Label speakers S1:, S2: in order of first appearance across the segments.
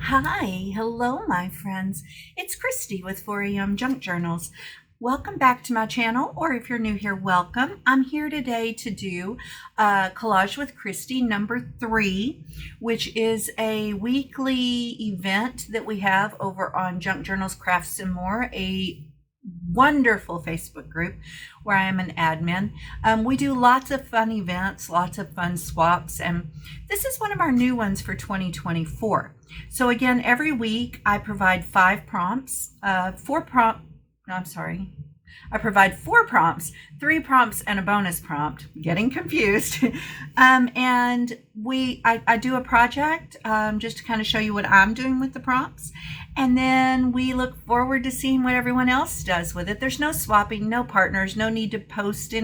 S1: Hi, hello, my friends. It's Christy with 4am Junk Journals. Welcome back to my channel, or if you're new here, welcome. I'm here today to do Collage with Christie number 3, which is a weekly event that we have over on Junk Journals, Crafts, and More, a wonderful Facebook group where I am an admin. We do lots of fun events, lots of fun swaps, and this is one of our new ones for 2024. So again, every week I provide 5 prompts, I provide 4 prompts, 3 prompts, and a bonus prompt. Getting confused. And I do a project just to kind of show you what I'm doing with the prompts. And then we look forward to seeing what everyone else does with it. There's no swapping, no partners, no need to post to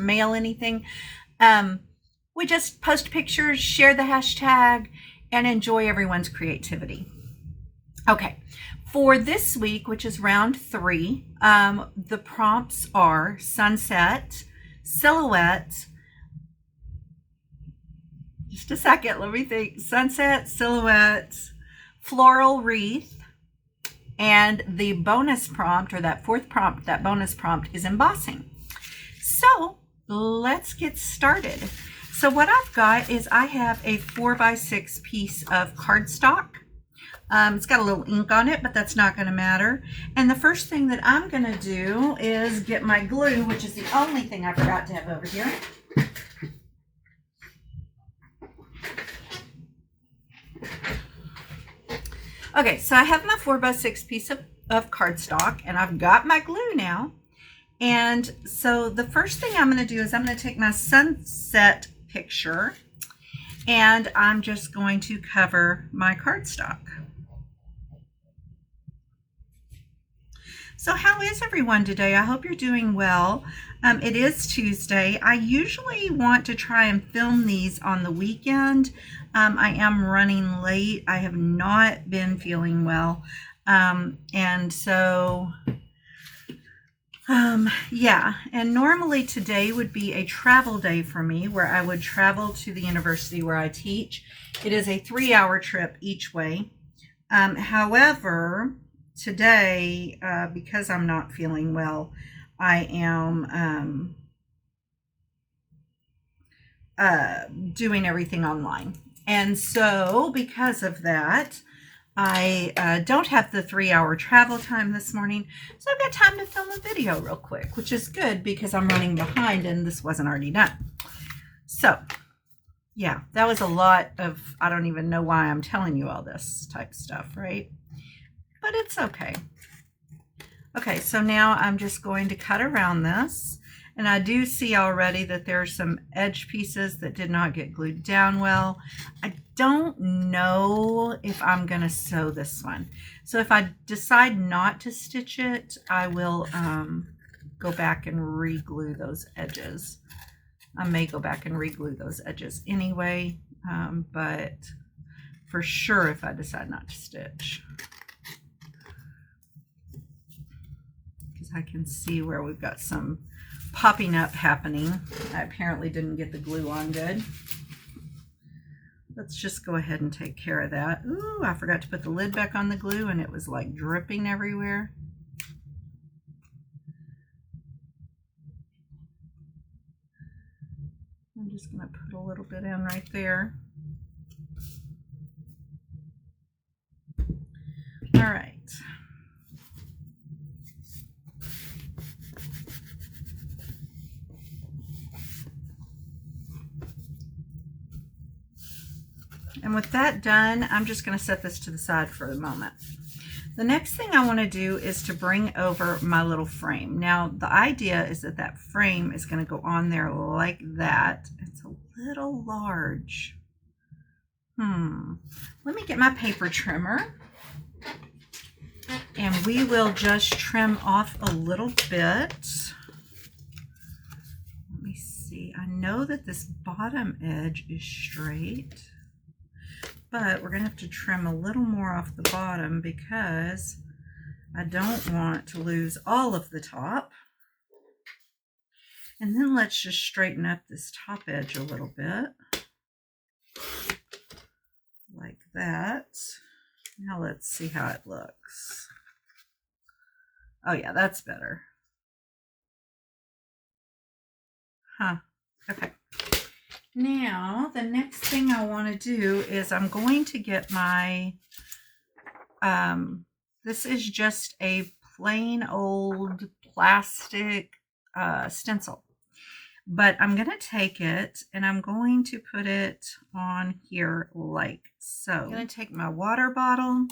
S1: mail anything. We just post pictures, share the hashtag, and enjoy everyone's creativity. Okay, for this week, which is round 3, the prompts are sunset, silhouette, just a second, let me think, sunset, silhouette, floral wreath, and the bonus prompt, or that 4th prompt, that bonus prompt, is embossing. So let's get started. So what I've got is I have a 4x6 piece of cardstock. It's got a little ink on it, but that's not going to matter. And the first thing that I'm going to do is get my glue, which is the only thing I forgot to have over here. Okay, so I have my 4x6 piece of cardstock, and I've got my glue now. And so the first thing I'm going to do is I'm going to take my sunset picture, and I'm just going to cover my cardstock. So how is everyone today? I hope you're doing well. It is Tuesday. I usually want to try and film these on the weekend. I am running late. I have not been feeling well. And normally today would be a travel day for me, where I would travel to the university where I teach. It is a 3-hour trip each way. However, today, because I'm not feeling well, I am doing everything online. And so because of that, I don't have the 3-hour travel time this morning, so I've got time to film a video real quick, which is good because I'm running behind and this wasn't already done. So yeah, that was a lot of, I don't even know why I'm telling you all this type stuff, right? But it's okay. Okay, so now I'm just going to cut around this, and I do see already that there are some edge pieces that did not get glued down well. I don't know if I'm going to sew this one. So if I decide not to stitch it, I will go back and re-glue those edges. I may go back and re-glue those edges anyway, but for sure if I decide not to stitch. Because I can see where we've got some popping up happening. I apparently didn't get the glue on good. Let's just go ahead and take care of that. Ooh, I forgot to put the lid back on the glue, and it was like dripping everywhere. I'm just going to put a little bit in right there. All right. And with that done, I'm just going to set this to the side for a moment. The next thing I want to do is to bring over my little frame. Now, the idea is that that frame is going to go on there like that. It's a little large. Let me get my paper trimmer, and we will just trim off a little bit. Let me see. I know that this bottom edge is straight, but we're going to have to trim a little more off the bottom because I don't want to lose all of the top. And then let's just straighten up this top edge a little bit, like that. Now let's see how it looks. Oh yeah, that's better. Huh. Okay. Now, the next thing I want to do is I'm going to get my, this is just a plain old plastic stencil. But I'm going to take it and I'm going to put it on here like so. I'm going to take my water bottle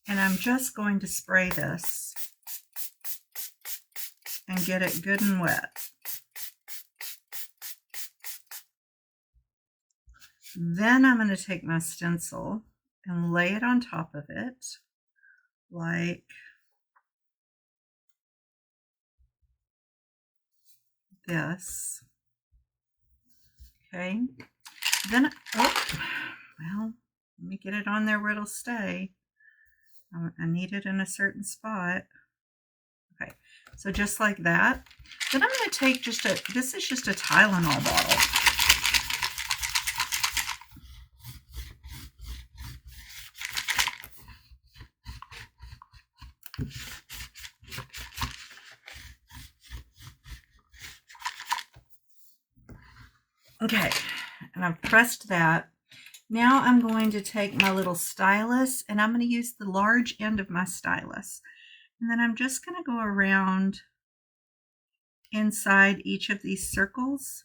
S1: and I'm just going to spray this and get it good and wet. Then I'm going to take my stencil and lay it on top of it like this. Okay. Then, oh, well, let me get it on there where it'll stay. I need it in a certain spot. Okay, so just like that. Then I'm going to take just a, this is just a Tylenol bottle. Okay, and I've pressed that. Now I'm going to take my little stylus and I'm going to use the large end of my stylus. And then I'm just going to go around inside each of these circles.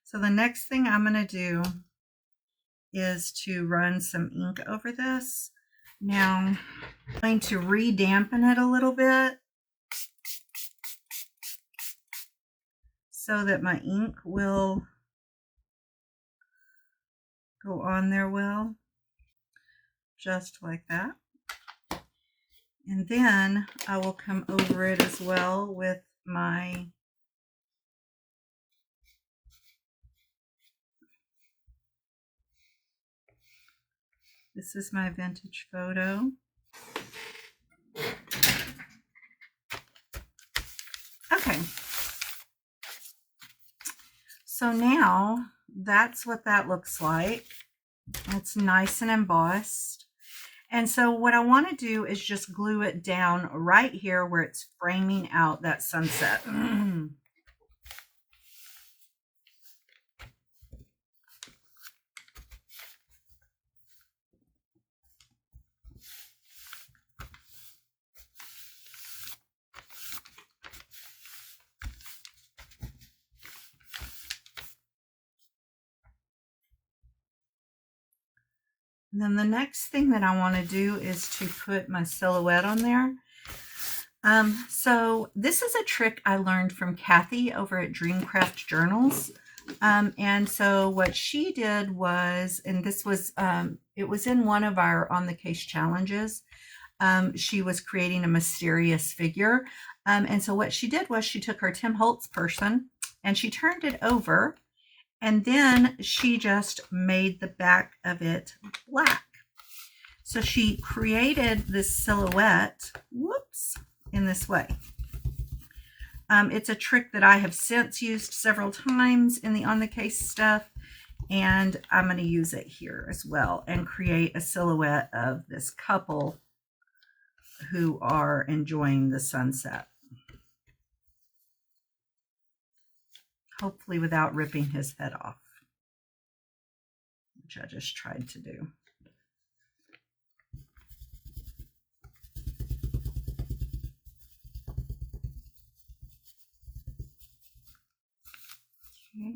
S1: So the next thing I'm going to do is to run some ink over this. Now I'm going to re-dampen it a little bit so that my ink will go on there well, just like that. And then I will come over it as well with my this is my vintage photo. Okay. So now that's what that looks like. It's nice and embossed. And so what I want to do is just glue it down right here where it's framing out that sunset. And then the next thing that I want to do is to put my silhouette on there. So this is a trick I learned from Kathy over at Dreamcraft Journals. And so what she did was, and this was, it was in one of our On the Case challenges. She was creating a mysterious figure. And so what she did was she took her Tim Holtz person and she turned it over. And then she just made the back of it black. So she created this silhouette, whoops, in this way. It's a trick that I have since used several times in the On the Case stuff. And I'm going to use it here as well and create a silhouette of this couple who are enjoying the sunset. Hopefully without ripping his head off, which I just tried to do. Okay.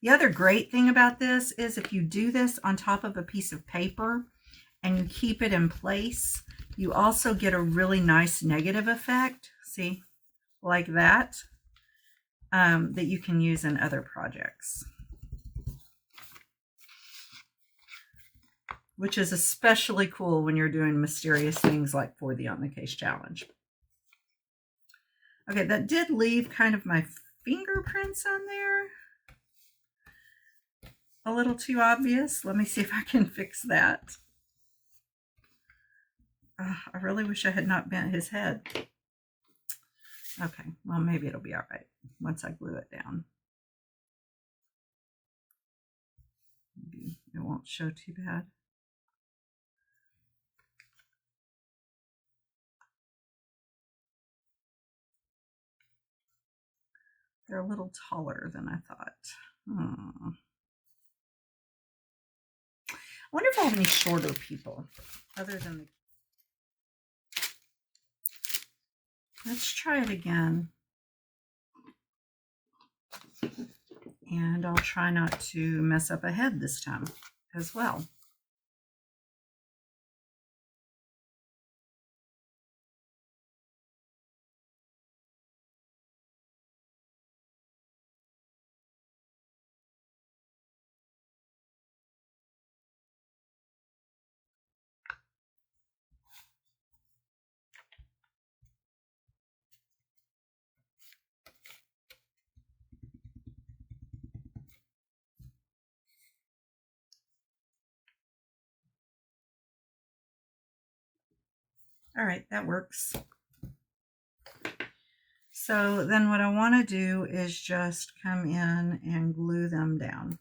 S1: The other great thing about this is if you do this on top of a piece of paper and you keep it in place, you also get a really nice negative effect, see, like that. That you can use in other projects, which is especially cool when you're doing mysterious things like for the On the Case challenge. Okay, that did leave kind of my fingerprints on there. a little too obvious. Let me see if I can fix that. I really wish I had not bent his head. Okay, well, maybe it'll be all right once I glue it down. Maybe it won't show too bad. They're a little taller than I thought. I wonder if I have any shorter people other than the... Let's try it again. And I'll try not to mess up a head this time as well. All right, that works. So then what I want to do is just come in and glue them down.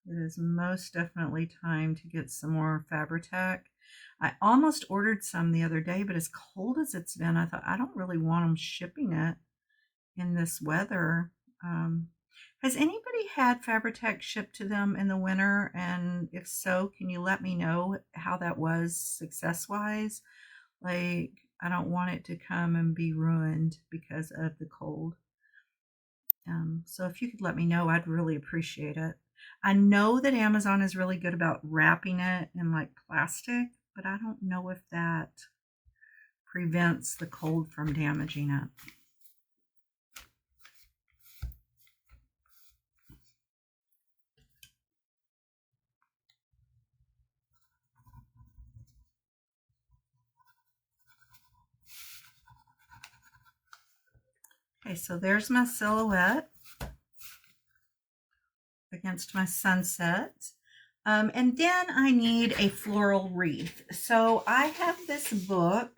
S1: It is most definitely time to get some more Fabri-Tac. I almost ordered some the other day, but as cold as it's been, I thought I don't really want them shipping it in this weather. Has anybody had Fabri-Tac shipped to them in the winter? And if so, can you let me know how that was success-wise? Like, I don't want it to come and be ruined because of the cold. So if you could let me know, I'd really appreciate it. I know that Amazon is really good about wrapping it in like plastic, but I don't know if that prevents the cold from damaging it. Okay, so there's my silhouette against my sunset. And then I need a floral wreath. So I have this book,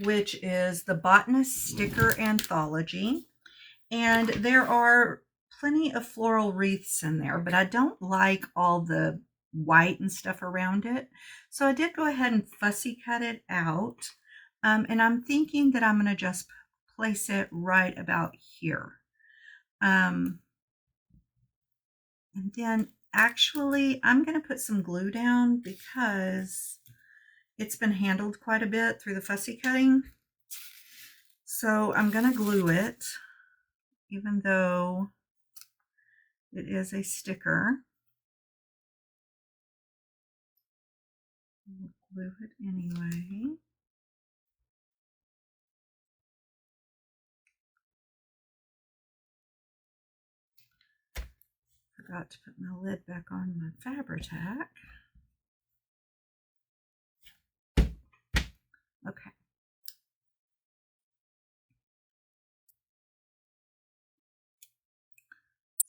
S1: which is the Botanist Sticker Anthology. And there are plenty of floral wreaths in there, but I don't like all the white and stuff around it. So I did go ahead and fussy cut it out. And I'm thinking that I'm going to just place it right about here. And then actually I'm going to put some glue down because it's been handled quite a bit through the fussy cutting. So I'm going to glue it, even though it is a sticker. I'll glue it anyway. Forgot to put my lid back on my Fabri-Tac. Okay.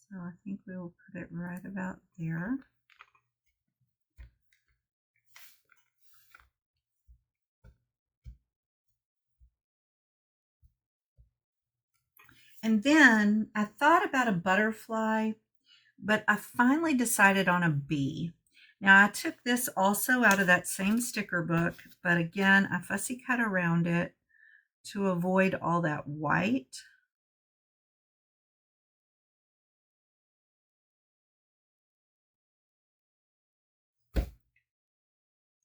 S1: So I think we will put it right about there. And then I thought about a butterfly, but I finally decided on a bee. Now I took this also out of that same sticker book, but again, I fussy cut around it to avoid all that white.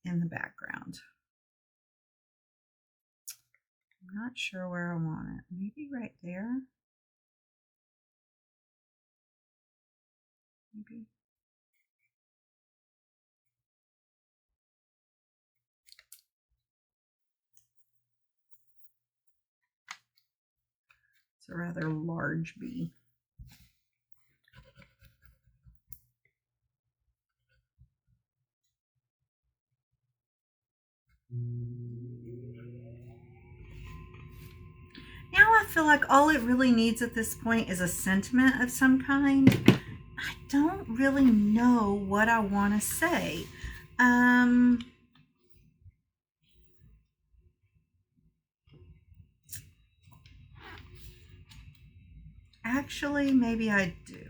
S1: In the background. I'm not sure where I want it. Maybe right there. Maybe. It's a rather large bee. I feel like all it really needs at this point is a sentiment of some kind. I don't really know what I want to say. Actually, maybe I do.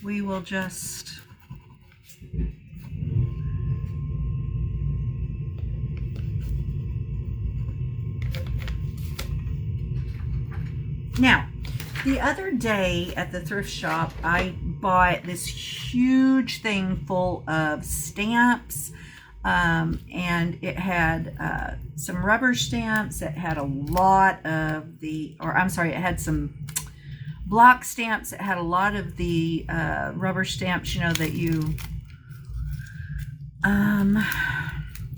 S1: We will just now, the other day at the thrift shop, I bought this huge thing full of stamps, and it had some rubber stamps. It had a lot of the, or I'm sorry, it had some block stamps. It had a lot of the rubber stamps, you know, that you,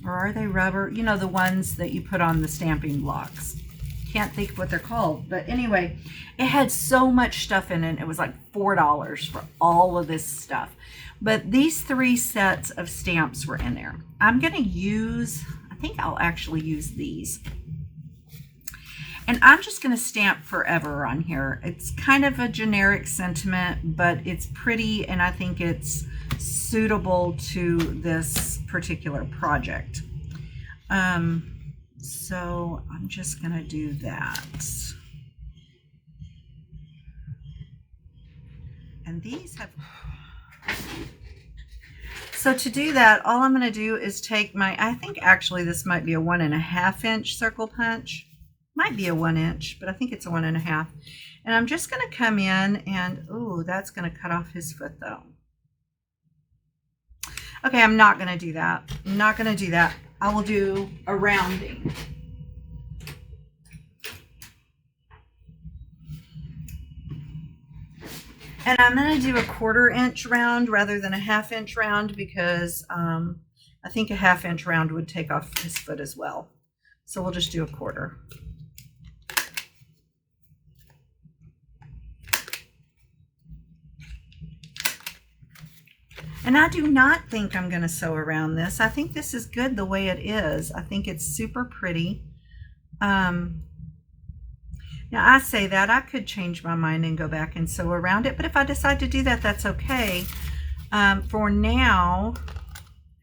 S1: or are they rubber? You know, the ones that you put on the stamping blocks. Can't think of what they're called, but anyway, it had so much stuff in it. It was like $4 for all of this stuff. But these 3 sets of stamps were in there. I'm going to use, I think I'll actually use these. And I'm just going to stamp forever on here. It's kind of a generic sentiment, but it's pretty, and I think it's suitable to this particular project. So I'm just going to do that. And these have... So to do that, all I'm going to do is take my, I think actually this might be a 1.5 inch circle punch. Might be a 1 inch, but I think it's a 1.5. And I'm just going to come in and, ooh, that's going to cut off his foot though. Okay, I'm not going to do that. I'm not going to do that. I will do a rounding. And I'm going to do a 1/4 inch round rather than a 1/2 inch round because I think a 1/2 inch round would take off his foot as well. So we'll just do a 1/4. And I do not think I'm going to sew around this. I think this is good the way it is. I think it's super pretty. Now I say that I could change my mind and go back and sew around it, but if I decide to do that, that's okay. For now,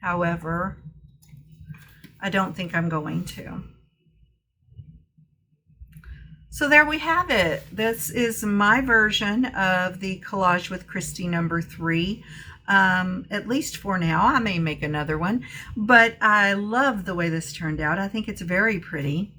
S1: however, I don't think I'm going to. So there we have it. This is my version of the Collage with Christie number 3. At least for now. I may make another one, but I love the way this turned out. I think it's very pretty.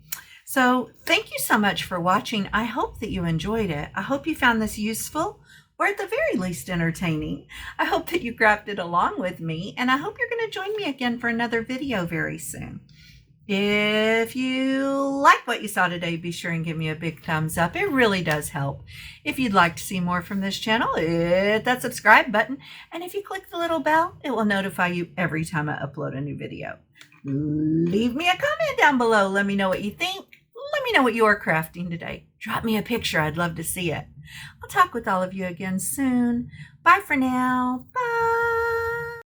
S1: So thank you so much for watching. I hope that you enjoyed it. I hope you found this useful, or at the very least entertaining. I hope that you crafted along with me, and I hope you're going to join me again for another video very soon. If you like what you saw today, be sure and give me a big thumbs up. It really does help. If you'd like to see more from this channel, hit that subscribe button. And if you click the little bell, it will notify you every time I upload a new video. Leave me a comment down below. Let me know what you think. Let me know what you're crafting today. Drop me a picture. I'd love to see it. I'll talk with all of you again soon. Bye for now. Bye.